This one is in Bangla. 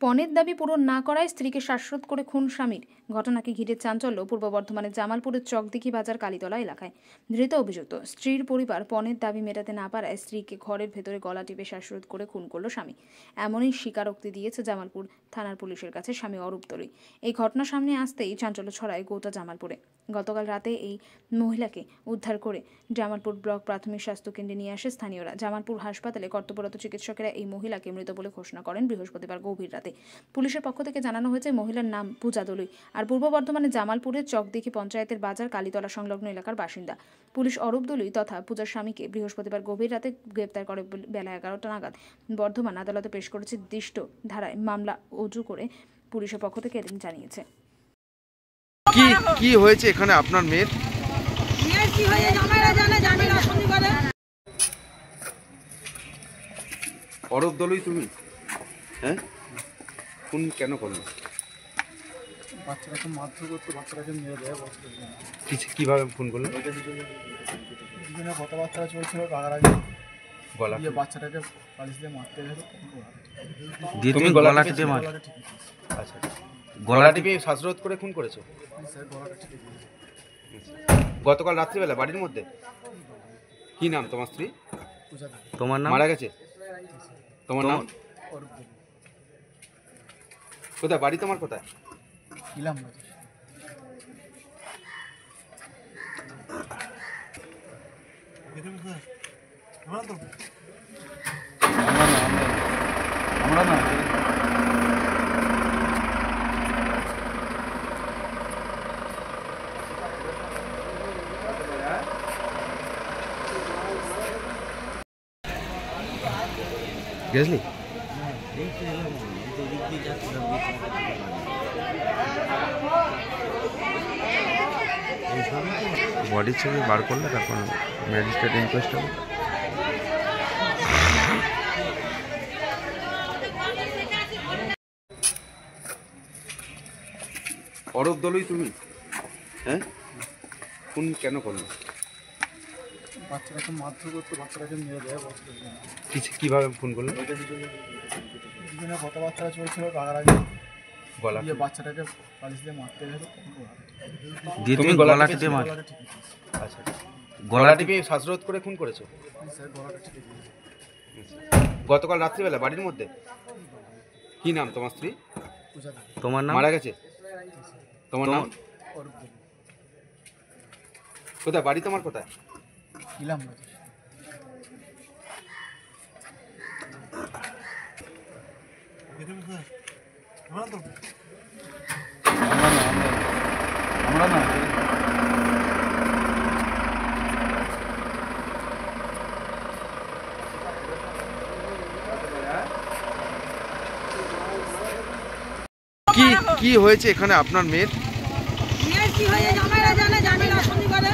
পণের দাবি পূরণ না করায় স্ত্রীকে শ্বাসরোধ করে খুন স্বামীর। ঘটনাকে ঘিরে চাঞ্চল্য পূর্ব বর্ধমানের জামালপুরের চকদিঘি বাজার কালীতলা এলাকায়। ধৃত অভিযুক্ত স্ত্রীর পরিবার পণের দাবি মেটাতে না পারায় স্ত্রীকে ঘরের ভেতরে গলা টিপে শ্বাসরোধ করে খুন করল স্বামী। এমনই স্বীকারোক্তি দিয়েছে জামালপুর থানার পুলিশের কাছে স্বামী অরূপ দলুই। এই ঘটনা সামনে আসতেই চাঞ্চল্য ছড়ায় গোটা জামালপুরে। গতকাল রাতে এই মহিলাকে উদ্ধার করে জামালপুর ব্লক প্রাথমিক স্বাস্থ্য কেন্দ্রে নিয়ে আসে স্থানীয়রা। জামালপুর হাসপাতালে কর্তব্যরত চিকিৎসকেরা এই মহিলাকে মৃত বলে ঘোষণা করেন বৃহস্পতিবার গভীর রাতে। পুলিশের পক্ষ থেকে জানানো হয়েছে মহিলার নাম পূজা দলুই আর পূর্ব বর্ধমানের জামালপুরের চকদিঘি পঞ্চায়েতের বাজার কালীতলা সংলগ্ন এলাকার বাসিন্দা। পুলিশ অরূপ দলুই তথা পূজার স্বামীকে বৃহস্পতিবার গভীর রাতে গ্রেপ্তার করে বেলা 11টা নাগাদ বর্ধমান আদালতে পেশ করেছে। দৃষ্ট ধারায় মামলা রুজু করে পুলিশের পক্ষ থেকে জানিয়েছে। কি হয়েছে এখানে আপনার মেয়ের? অরূপ দলুই তুমি? হ্যাঁ, খুন কেন করলো? বাচ্চাটাকে মারধর করতে, বাচ্চাটাকে মেরে দেয়। কিভাবে ফোন করলো? কথাবার্তা চলছিল, রাগারাগি গলা দিয়ে বাচ্চাটাকে পালিশ দিয়ে মারতে গেল। তুমি গলা টিপে মার? আচ্ছা, গলা টিপে শ্বাসরোধ করে খুন করেছো? স্যার, গলাটা টিপে দিয়েছে। গতকাল রাত্রিবেলা বাড়ির মধ্যে? কি নাম তোমার স্ত্রী? তোমার নাম? মারা গেছে? তোমার নাম? কোথায় বাড়ি তোমার? কোথায়? ইলাম আমরা না গেছলি? বডির ছবি বার করলে তখন ম্যাজিস্ট্রেট ইনকোয়েস্ট হবে। অরূপ দলুই তুমি? হ্যাঁ, খুন কেন করলো? বাচ্চাটাকে মারধর করতে, বাচ্চাটাকে মেরে দেয়। কিভাবে ফোন করলো? কথাবার্তা চলছিল, রাগারাগি গলা দিয়ে বাচ্চাটাকে পালিশ দিয়ে মারতে গেল। তুমি গলা টিপে মার? আচ্ছা, গলা টিপে শ্বাসরোধ করে খুন করেছো? স্যার, গলাটা টিপে দিয়েছে। গতকাল রাত্রিবেলা বাড়ির মধ্যে? কি নাম তোমার স্ত্রী? তোমার নাম? মারা গেছে? তোমার নাম? অরূপ দলুই। কোথায় বাড়ি তোমার? কোথায়? ইলাম আমরা না কি হয়েছে এখানে আপনার মেয়ের? কি হয়েছে জামাইরা জানে, জামিলা শুনি করে।